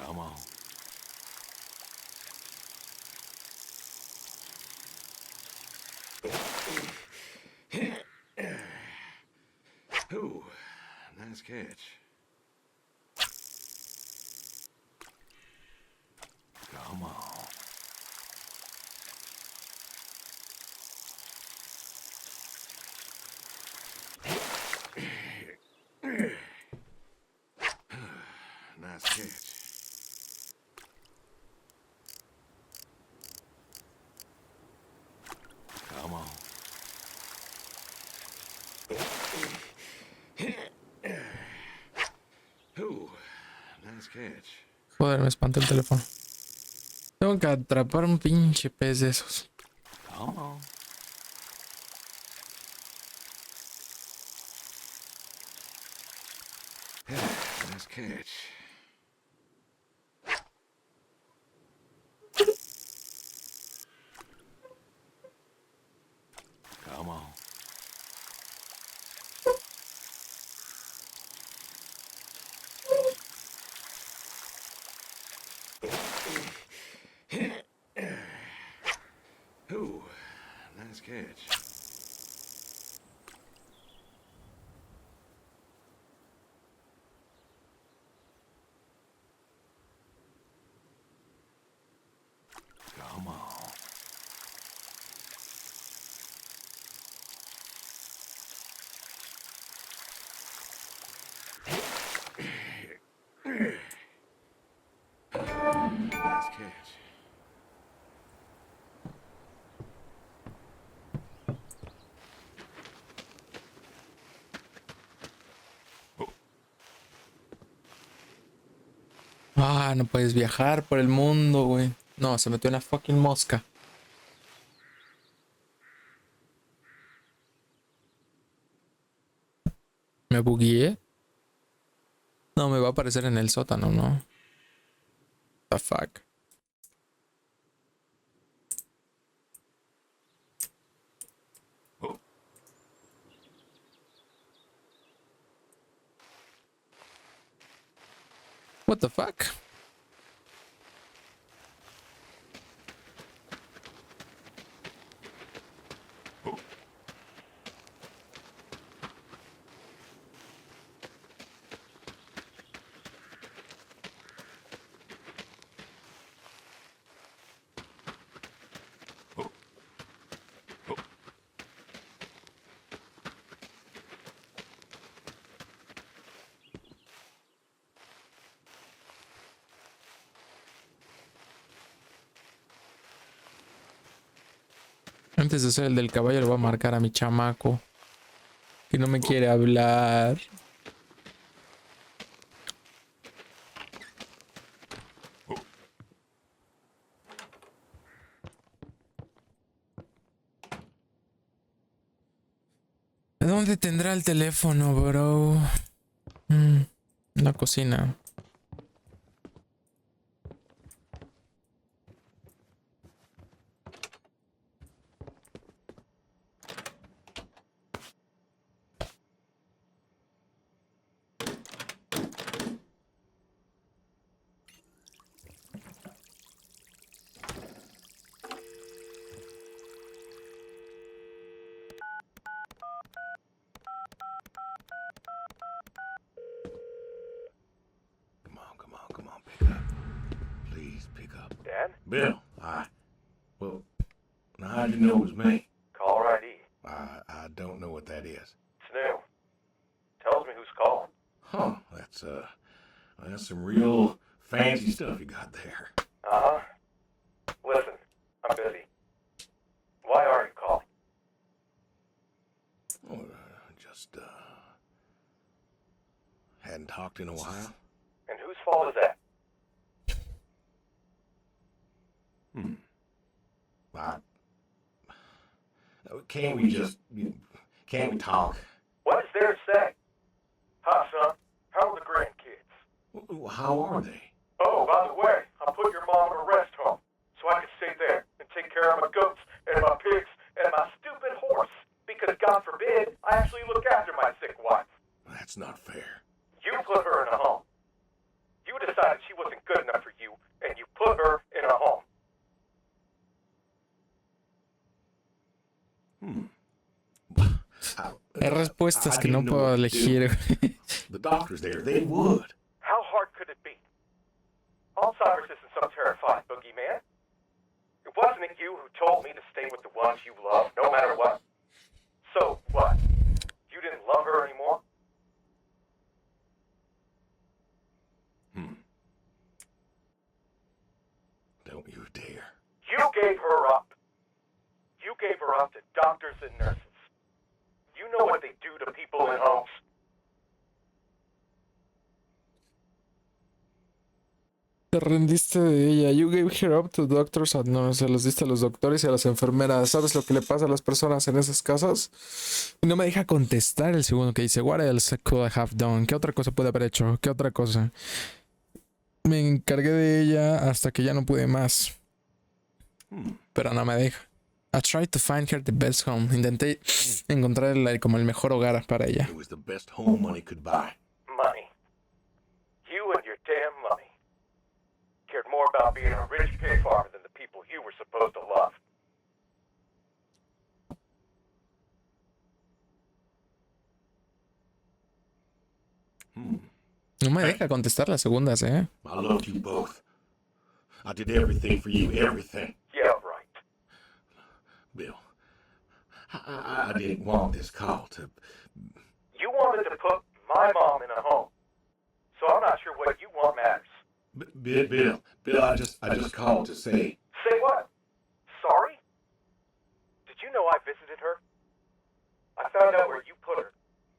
S2: Come on. Ooh, nice catch. Come on. catch.
S1: Joder, me espantó el teléfono. Tengo que atrapar un pinche pez de esos.
S2: Come on. Nice catch. Come on. Ooh, nice catch. Come on. Nice catch.
S1: Ah, no puedes viajar por el mundo, güey. No, se metió una fucking mosca. ¿Me bugueé? No, me va a aparecer en el sótano, ¿no? The fuck. What the fuck? Antes de hacer el del caballo le voy a marcar a mi chamaco. Que no me quiere hablar. ¿Dónde tendrá el teléfono, bro? En la cocina.
S2: Come on, pick up. Please pick up.
S5: Dad?
S2: Bill, well, now how'd you know it was me?
S5: Caller ID.
S2: I don't know what that is.
S5: It's new. Tells me who's calling.
S2: Huh, that's some real fancy stuff you got there.
S5: Uh-huh. Listen, I'm busy. Why are you calling?
S2: Oh, just, hadn't talked in a while.
S5: And whose fault is that?
S2: Can't we talk?
S5: What is there to say? Hi, son. How are the grandkids?
S2: How are they?
S5: Oh, by the way, I put your mom in a rest home so I could stay there and take care of my goats and my pigs and my stupid horse because, God forbid, I actually look after my sick wife.
S2: That's not fair.
S5: You put her in a home. You decided she wasn't good enough for you, and you put her in a home.
S1: Hay respuestas que no puedo elegir.
S2: The doctors there, they would.
S5: How hard could it be? Alzheimer's isn't some terrifying boogeyman. It wasn't it you who told me to stay with the ones you love, no matter what? So what? You didn't love her anymore?
S2: Don't you dare.
S5: You gave her up. You gave her up to doctors and nurses. You know what they do to people in homes.
S1: Te rendiste de ella. You gave her up to doctors. No, se los diste a los doctores y a las enfermeras. ¿Sabes lo que le pasa a las personas en esos casos? Y no me deja contestar el segundo que dice, what else could I have done? ¿Qué otra cosa puede haber hecho? ¿Qué otra cosa? Me encargué de ella hasta que ya no pude más. Pero no me deja. I tried to find her the best home. Intenté encontrarle como el mejor hogar para ella.
S2: It was the best home money could buy.
S5: Money. You and your damn money. Cared more about being a rich pig farmer than the people you were supposed to love.
S1: No me deja contestar las segundas,
S2: I loved you both. I did everything for you, everything.
S5: Yeah, right.
S2: Bill, I didn't want this call to...
S5: You wanted to put my mom in a home. So I'm not sure what you want matters.
S2: Bill, I just called to say...
S5: Say what? Sorry? Did you know I visited her? I found out where you put her,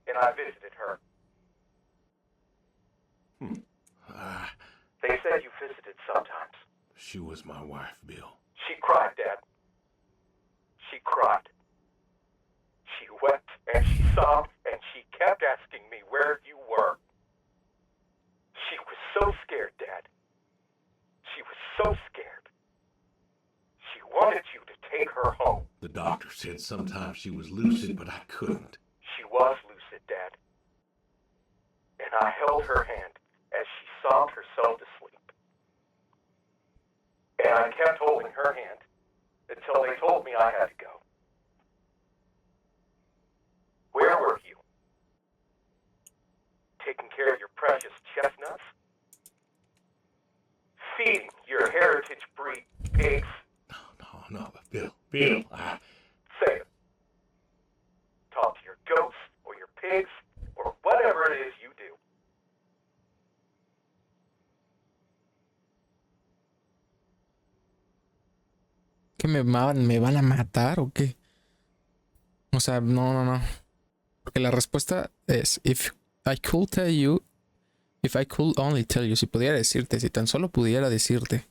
S5: and I visited her. They said you visited sometimes.
S2: She was my wife, Bill.
S5: She cried, Dad. She cried. She wept and she sobbed and she kept asking me where you were. She was so scared, Dad. She was so scared. She wanted you to take her home.
S2: The doctor said sometimes she was lucid, but I couldn't.
S5: She was lucid, Dad. And I held her hand as she sobbed herself to sleep. And I kept holding her hand until they told me I had to go. Where were you? Taking care of your precious chestnuts? Feeding your heritage breed pigs?
S2: No, Bill,
S5: Say it. Talk to your goats or your pigs or whatever it is you do.
S1: ¿Qué me van a matar o qué? O sea, no. Porque la respuesta es, if I could tell you, if I could only tell you, si pudiera decirte, si tan solo pudiera decirte.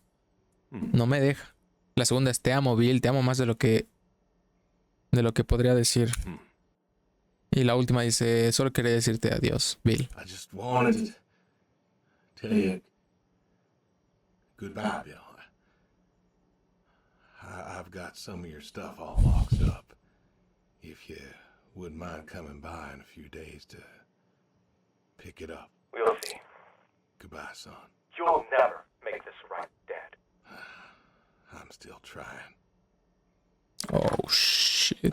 S1: No me deja. La segunda es, te amo, Bill, te amo más de lo que podría decir. Y la última dice, solo quería decirte adiós, Bill.
S2: I just wanted to tell you goodbye, Bill. I've got some of your stuff all boxed up. If you wouldn't mind coming by in a few days to pick it up.
S5: We'll see.
S2: Goodbye, son.
S5: You'll never make this right, Dad.
S2: I'm still trying.
S1: Oh, shit.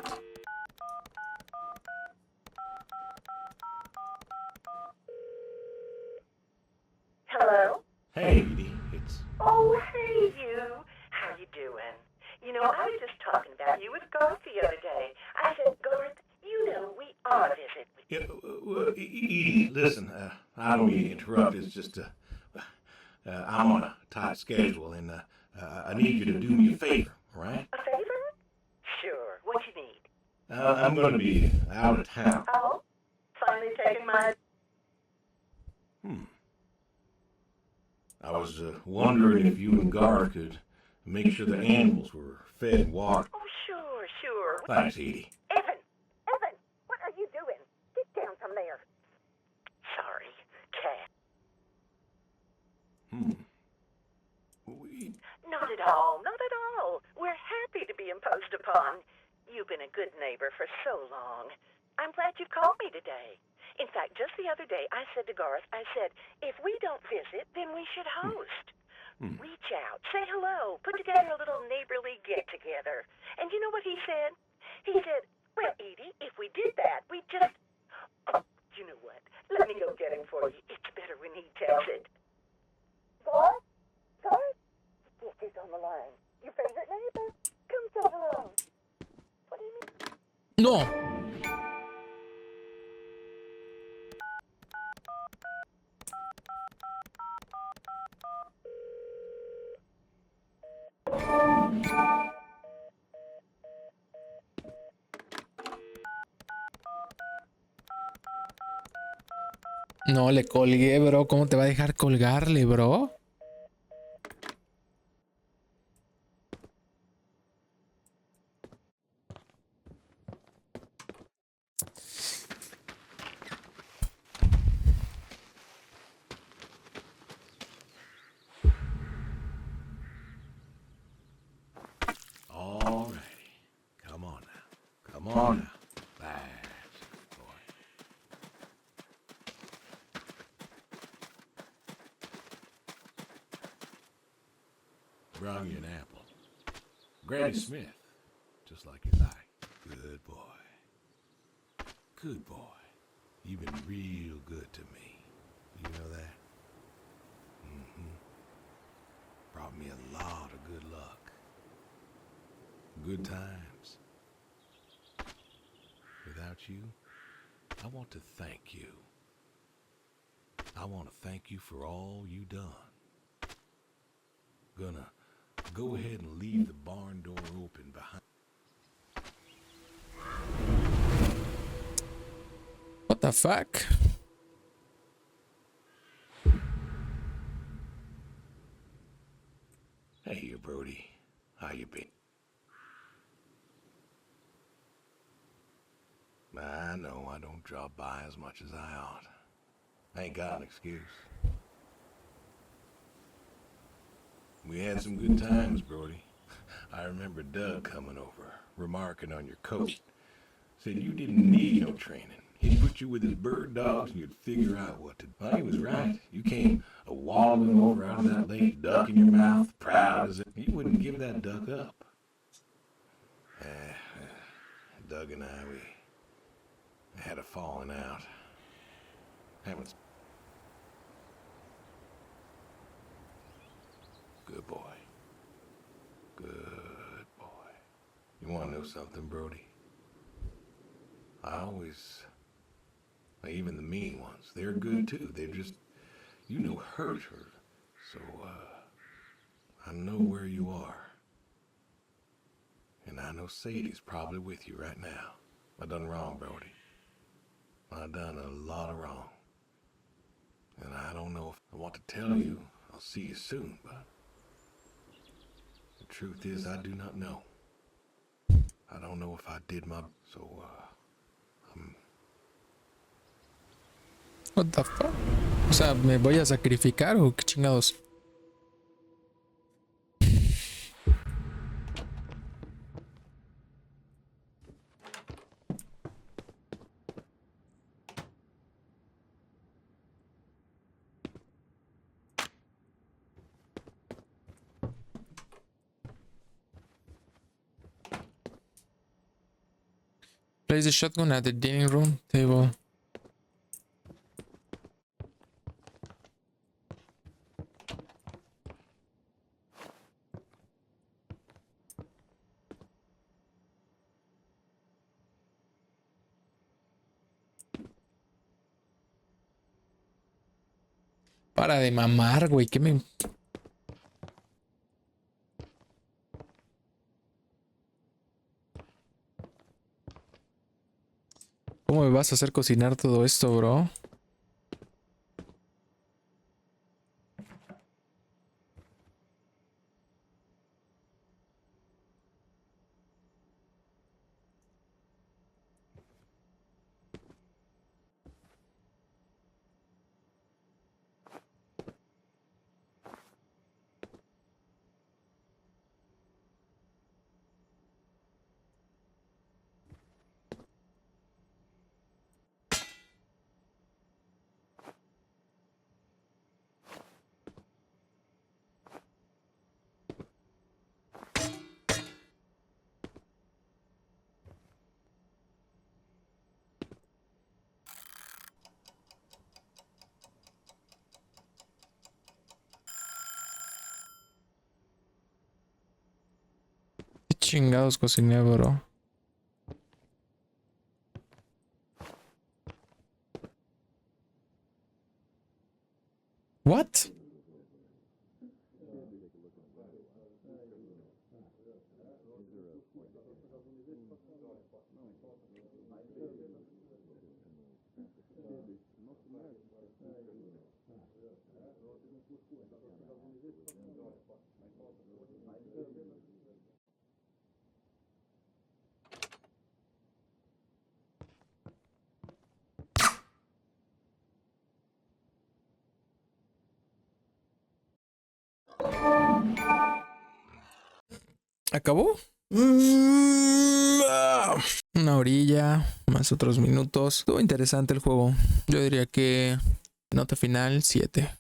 S6: Hello?
S2: Hey, Edie, it's...
S6: Oh, hey, you. How you doing? You know, I was just talking about you with Garth the other day. I said, Garth, you know, we ought to visit with you.
S2: Yeah, Edie, listen, I don't mean to interrupt. It's just, I'm on a tight schedule, and I need you to do me a favor, all right?
S6: A favor? Sure. What you need?
S2: I'm going to be out of town.
S6: Oh? Finally taking my...
S2: I was wondering if you and Gar could make sure the animals were fed and watered.
S6: Oh, sure.
S2: Thanks, Edie.
S6: Evan, what are you doing? Get down from there. Sorry, cat. Not at all. We're happy to be imposed upon. You've been a good neighbor for so long. I'm glad you called me today. In fact, just the other day, I said to Garth, if we don't visit, then we should host. Reach out, say hello, put together a little neighborly get-together. And you know what he said? He said, well, Edie, if we did that, we'd just... Oh, you know what? Let me go get him for you. It's better when he tells it. Garth? Yes, he's on the line. Your favorite neighbor? Come say hello. What do you mean?
S1: No. No, le colgué, bro. ¿Cómo te va a dejar colgarle, bro?
S2: Come on now. That's good boy. Brought you an apple. Granny Smith. Just like you like. Good boy. Good boy. You've been real good to me. You know that? Brought me a lot of good luck. Good times. Without you, I want to thank you. I want to thank you for all you done. Gonna go ahead and leave the barn door open behind.
S1: What the fuck?
S2: Hey here, Brody. How you been? I know I don't drop by as much as I ought. I ain't got an excuse. We had some good times, Brody. I remember Doug coming over, remarking on your coat. Said you didn't need no training. He'd put you with his bird dogs and you'd figure out what to do. Well, he was right. You came a-waddling over out of that lake, duck in your mouth, proud as if you wouldn't give that duck up. Doug and I, we had a falling out. Haven't... Good boy. Good boy. You want to know something, Brody? I always... Even the mean ones, they're good too. They're just, hurt her. So, I know where you are. And I know Sadie's probably with you right now. I done wrong, Brody. I done a lot of wrong. And I don't know if I want to tell you I'll see you soon, but the truth is I do not know. I don't know if I did my... So, I'm...
S1: What the fuck? O sea, ¿me voy a sacrificar o qué chingados? Place the shotgun at the dining room table. Para de mamar, güey, ¿qué me... ¿Cómo me vas a hacer cocinar todo esto, bro? ¿Qué chingados cociné, bro? What? ¿Acabó? Una orilla, más otros minutos. Estuvo interesante el juego. Yo diría que nota final 7.